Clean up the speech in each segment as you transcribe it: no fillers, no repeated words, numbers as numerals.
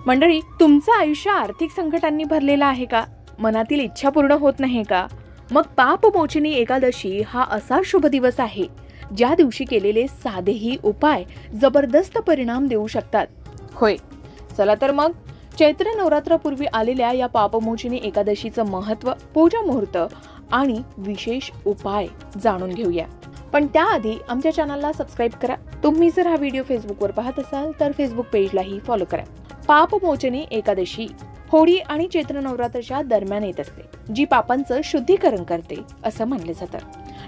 मंडळी, तुमचं आयुष्य आर्थिक संकटांनी भरलेलं आहे का? मनातील इच्छा पूर्ण होत नाही का? मग पापमोचनी एकादशी हा असा शुभ दिवस आहे ज्या दिवशी केलेले साधेही उपाय जबरदस्त परिणाम देऊ शकतात. होय, चला तर मग चैत्र नवरात्रापूर्वी आलेल्या या पापमोचनी एकादशीचं महत्त्व, पूजा मुहूर्त आणि विशेष उपाय जाणून घेऊया. पण त्याआधी आमच्या चॅनलला सबस्क्राईब करा. तुम्ही जर हा व्हिडिओ फेसबुकवर पाहत असाल तर फेसबुक पेजलाही फॉलो करा. पापमोचनी एकादशी होळी आणि चैत्र नवरात्राच्या दरम्यान येत असते, जी पापांचं शुद्धीकरण करते असं मानलं जातं.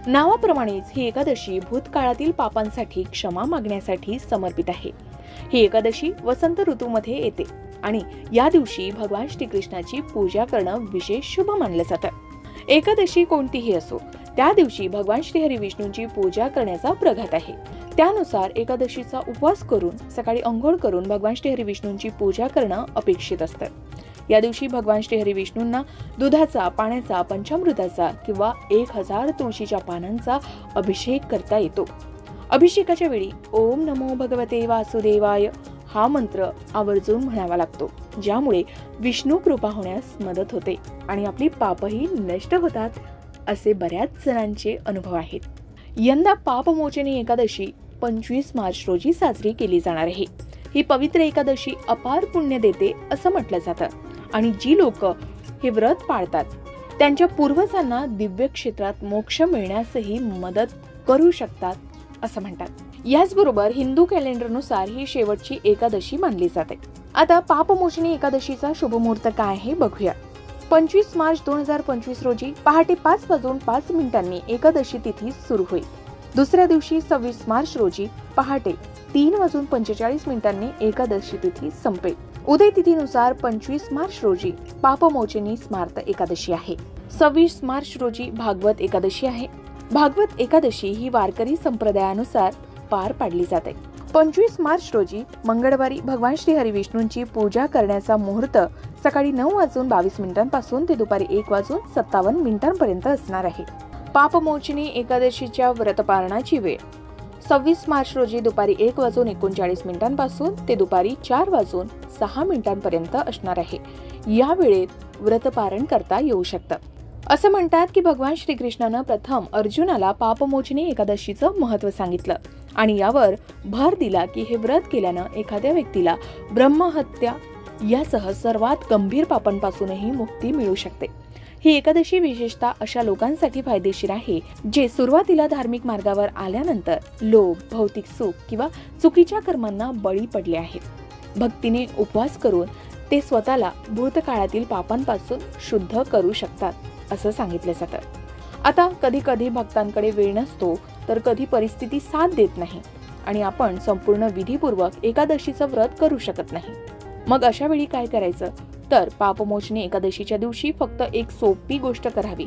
नावाप्रमाणेच ही एकादशी भूतकाळातील पापांसाठी क्षमा मागण्यासाठी समर्पित आहे. ही एकादशी वसंत ऋतूमध्ये येते आणि या दिवशी भगवान श्रीकृष्णाची पूजा करणं विशेष शुभ मानलं जातं. एकादशी कोणतीही असो, त्या दिवशी भगवान श्रीहरी विष्णूंची पूजा करण्याचा प्रघात आहे. त्यानुसार एकादशीचा उपवास करून सकाळी अंघोळ करून भगवान श्रीहरी विष्णूंची पूजा करणं अपेक्षित असतं. या दिवशी भगवान श्रीहरी विष्णूंना दुधाचा, पाण्याचा, पंचामृताचा किंवा 1000 तुळशीच्या पानांचा अभिषेक करता येतो. अभिषेकाच्या वेळी ओम नमो भगवते वासुदेवाय हा मंत्र आवर्जून म्हणावा लागतो, ज्यामुळे विष्णू कृपा होण्यास मदत होते आणि आपली पापही नष्ट होतात, असे बऱ्याच जणांचे अनुभव आहेत. यंदा पापमोचनी एकादशी 25 मार्च रोजी साजरी केली जाणार आहे. ही पवित्र एकादशी अपार पुण्य देते असं म्हटलं जातं आणि जी लोक हे व्रत पाळतात त्यांच्या पूर्वजांना दिव्य क्षेत्रात मोक्ष मिळण्यासही मदत करू शकतात असं म्हणतात. याचबरोबर हिंदू कॅलेंडरनुसार ही शेवटची एकादशी मानली जाते. आता पापमोचनी एकादशीचा शुभ मुहूर्त काय आहे बघूया. 25 मार्च 2025 रोजी पहाटे 5:05 एकादशी तिथी सुरू होईल. दुसऱ्या दिवशी 26 मार्च रोजी पहाटे 3:45 एकादशी तिथी संपेल. उदय तिथीनुसार 25 मार्च रोजी पापमोचनी स्मार्त एकादशी आहे. 26 मार्च रोजी भागवत एकादशी आहे. भागवत एकादशी ही वारकरी संप्रदायानुसार पार पाडली जाते. 25 मार्च रोजी मंगळवारी भगवान श्री हरी विष्णूंची पूजा करण्याचा मुहूर्त सकाळी 9:22 पासून ते दुपारी 1:57 असणार आहे. पापमोचनी एकादशीच्या व्रतपारणाची वेळ 26 मार्च रोजी दुपारी 1:39 पासून ते दुपारी 4:06 असणार आहे. या वेळेत व्रतपारण करता येऊ शकतं. असं म्हणतात की भगवान श्रीकृष्णानं प्रथम अर्जुनाला पापमोचनी एकादशीचं महत्त्व सांगितलं आणि यावर भर दिला की हे व्रत केल्यानं एखाद्या व्यक्तीला ब्रह्महत्या यासह सर्वात गंभीर पापांपासूनही मुक्ती मिळू शकते. ही एकादशी विशेषतः अशा लोकांसाठी फायदेशीर आहे जे सुरुवातीला धार्मिक मार्गावर आल्यानंतर लोभ, भौतिक सुख किंवा चुकीच्या कर्मांना बळी पडले आहेत. भक्तीने उपवास करून ते स्वतःला भूतकाळातील पापांपासून शुद्ध करू शकतात असं सांगितलं जातं. आता कधी कधी भक्तांकडे वेळ नसतो, तर कधी परिस्थिती साथ देत नाही आणि आपण संपूर्ण विधीपूर्वक एकादशीचं व्रत करू शकत नाही. मग अशा वेळी काय करायचं? तर पापमोचनी एकादशीच्या दिवशी फक्त एक सोपी गोष्ट करावी,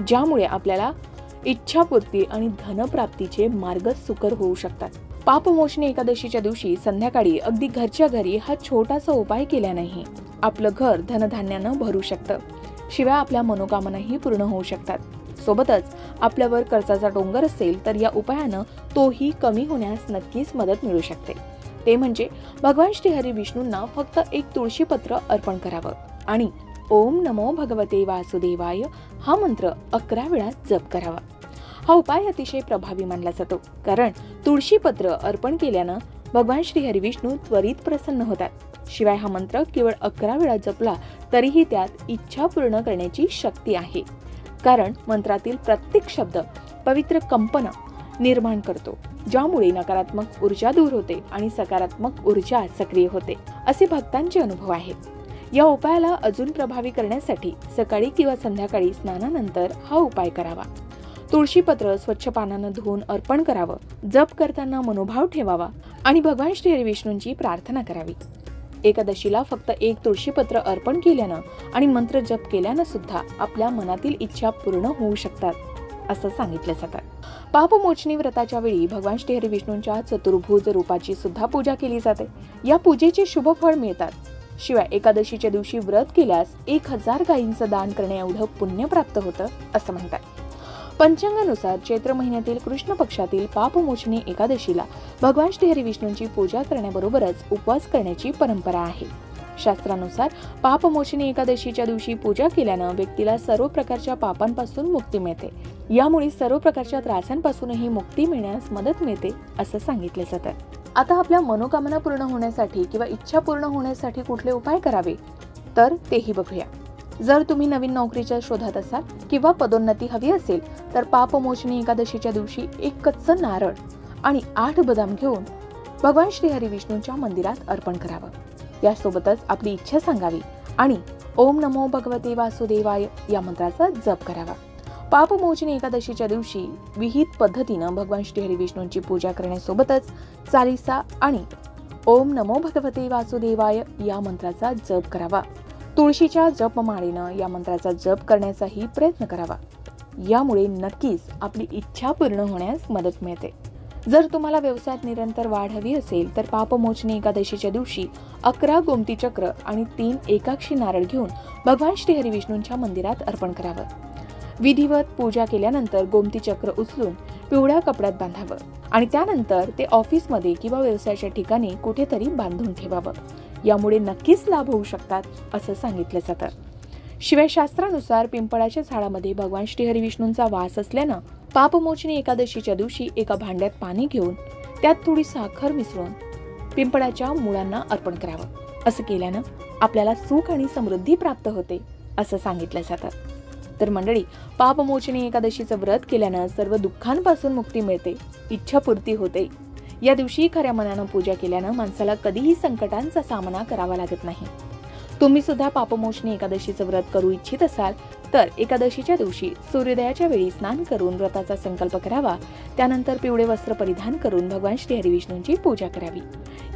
ज्यामुळे आपल्याला इच्छापूर्ती आणि धनप्राप्तीचे मार्ग सुकर होऊ शकतात. पापमोचनी एकादशीच्या दिवशी संध्याकाळी अगदी घरच्या घरी हा छोटासा उपाय केल्यानेही आपलं घर धनधान्यानं भरू शकतं. शिवाय आपल्या मनोकामनाही पूर्ण होऊ शकतात. सोबतच आपल्यावर कर्जाचा डोंगर असेल तर या उपायानं तोही कमी होण्यास नक्कीच मदत मिळू शकते. ते म्हणजे भगवान श्री हरी विष्णूंना फक्त एक तुळशीपत्र अर्पण करावं आणि ओम नमो भगवते वासुदेवाय हा मंत्र 11 वेळा जप करावा. हा उपाय अतिशय प्रभावी मानला जातो, कारण तुळशीपत्र अर्पण केल्यानं भगवान श्री हरी विष्णू त्वरित प्रसन्न होतात. शिवाय हा मंत्र केवळ 11 वेळा जपला तरीही त्यात इच्छा पूर्ण करण्याची शक्ती आहे, कारण मंत्रातील प्रत्येक शब्द पवित्र कंपना निर्माण करतो, ज्यामुळे नकारात्मक ऊर्जा दूर होते आणि सकारात्मक ऊर्जा सक्रिय होते, असे भक्तांचे अनुभव आहेत. या उपायाला अजून प्रभावी करण्यासाठी सकाळी किंवा संध्याकाळी स्नानानंतर हा उपाय करावा. तुळशीपत्र स्वच्छ पानानं धुवून अर्पण करावं. जप करताना मनोभाव ठेवावा आणि भगवान श्री हरी विष्णूंची प्रार्थना करावी. एकादशीला फक्त एक तुळशीपत्र अर्पण केल्यानं आणि मंत्र जप केल्यानं सुद्धा आपल्या मनातील इच्छा पूर्ण होऊ शकतात असं सांगितलं जातं. पापमोचनी व्रताच्या वेळी भगवान श्री हरी विष्णूंच्या चतुर्भुज रूपाची सुद्धा पूजा केली जाते. या पूजेचे शुभ फळ मिळतात. शिवाय एकादशीच्या दिवशी व्रत केल्यास 1000 गायींचं दान करणे एवढं पुण्य प्राप्त होतं असं म्हणतात. पंचांगानुसार चैत्र महिन्यातील कृष्ण पक्षातील पापमोचनी एकादशीला भगवान श्री हरी विष्णूंची पूजा करण्याबरोबरच उपवास करण्याची परंपरा आहे. शास्त्रानुसार पापमोचनी एकादशीच्या दिवशी पूजा केल्यानं व्यक्तीला सर्व प्रकारच्या पापांपासून मुक्ती मिळते. यामुळे सर्व प्रकारच्या त्रासांपासूनही मुक्ती मिळण्यास मदत मिळते असं सांगितलं जातं. आता आपल्या मनोकामना पूर्ण होण्यासाठी किंवा इच्छा पूर्ण होण्यासाठी कुठले उपाय करावे तर तेही बघूया. जर तुम्ही नवीन नोकरीच्या शोधात असाल किंवा पदोन्नती हवी असेल तर पापमोचनी एकादशीच्या दिवशी एक कच्चं नारळ आणि 8 बदाम घेऊन भगवान श्री हरी विष्णूंच्या मंदिरात अर्पण करावं. यासोबतच आपली इच्छा सांगावी आणि ओम नमो भगवते वासुदेवाय या मंत्राचा जप करावा. पापमोचनी एकादशीच्या दिवशी विहित पद्धतीनं भगवान श्री हरी विष्णूंची पूजा करण्यासोबतच चालीसा आणि ओम नमो भगवते वासुदेवाय या मंत्राचा जप करावा. तुळशीच्या जपमाळेनं या मंत्राचा जप करण्याचाही प्रयत्न करावा. यामुळे नक्कीच आपली इच्छा पूर्ण होण्यास मदत मिळते. जर तुम्हाला व्यवसायात निरंतर वाढ हवी असेल तर पापमोचनी एकादशीच्या दिवशी 11 गोमती चक्र आणि 3 एकाक्षी नारळ घेऊन भगवान श्री हरी विष्णूंच्या मंदिरात अर्पण करावं. विधिवत पूजा केल्यानंतर गोमती चक्र उचलून पिवळ्या कपड्यात बांधावं आणि त्यानंतर ते ऑफिसमध्ये किंवा व्यवसायाच्या ठिकाणी कुठेतरी बांधून ठेवावं. यामुळे नक्कीच लाभ होऊ शकतात असं सांगितलं जातं. शिवाय शास्त्रानुसार पिंपळाच्या झाडामध्ये भगवान श्री हरी विष्णूंचा वास असल्यानं पापमोचनी एकादशीच्या दिवशी एका भांड्यात पाणी घेऊन त्यात थोडी साखर मिसळून पिंपळाच्या मुळांना अर्पण करावं. असं केल्यानं आपल्याला सुख आणि समृद्धी प्राप्त होते असं सांगितलं जातं. तर मंडळी, पापमोचनी एकादशीचं व्रत केल्यानं सर्व दुःखांपासून मुक्ती मिळते, इच्छापूर्ती होते. या दिवशी खऱ्या मनानं पूजा केल्यानं माणसाला कधीही संकटांचा सामना करावा लागत नाही. तुम्ही सुद्धा पापमोचनी एकादशीचं व्रत करू इच्छित असाल तर एकादशीच्या दिवशी सूर्योदयाच्या वेळी स्नान करून व्रताचा संकल्प करावा. त्यानंतर पिवळे वस्त्र परिधान करून भगवान श्री हरी विष्णूंची पूजा करावी.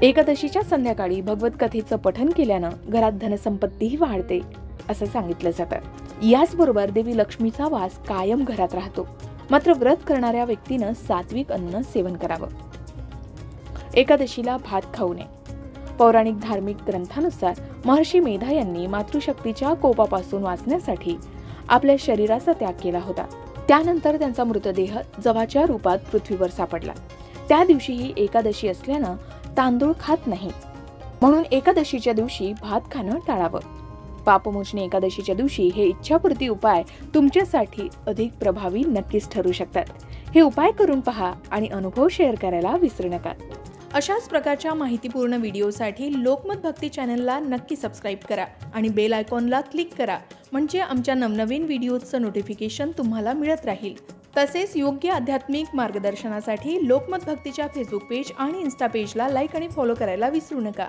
एकादशीच्या संध्याकाळी भगवत कथेचं पठण केल्यानं घरात धनसंपत्तीही वाढते असं सांगितलं जातं. याचबरोबर देवी लक्ष्मीचा वास कायम घरात राहतो. मात्र व्रत करणाऱ्या व्यक्तीनं सात्विक अन्न सेवन करावं. एकादशीला भात खाऊ नये. पौराणिक धार्मिक ग्रंथानुसार महर्षी मेधा यांनी मातृशक्तीच्या कोपापासून वाचण्यासाठी आपल्या शरीराचा त्याग केला होता. त्यानंतर त्यांचा मृतदेह जवाच्या रूपात पृथ्वीवर सापडला. त्या दिवशी ही एकादशी असल्यानं तांदूळ खात नाही, म्हणून एकादशीच्या दिवशी भात खाणं टाळावं. पापमोचनी एकादशीच्या दिवशी हे इच्छापूर्ती उपाय तुमच्यासाठी अधिक प्रभावी नक्कीच ठरू शकतात. हे उपाय करून पहा आणि अनुभव शेअर करायला विसरू नका. अशाच प्रकारच्या माहितीपूर्ण व्हिडिओसाठी लोकमत भक्ती चॅनलला नक्की सबस्क्राईब करा आणि बेल आयकॉनला क्लिक करा, म्हणजे आमच्या नवनवीन व्हिडिओचं नोटिफिकेशन तुम्हाला मिळत राहील. तसेच योग्य आध्यात्मिक मार्गदर्शनासाठी लोकमत भक्तीच्या फेसबुक पेज आणि इन्स्टा पेजला लाईक आणि फॉलो करायला विसरू नका.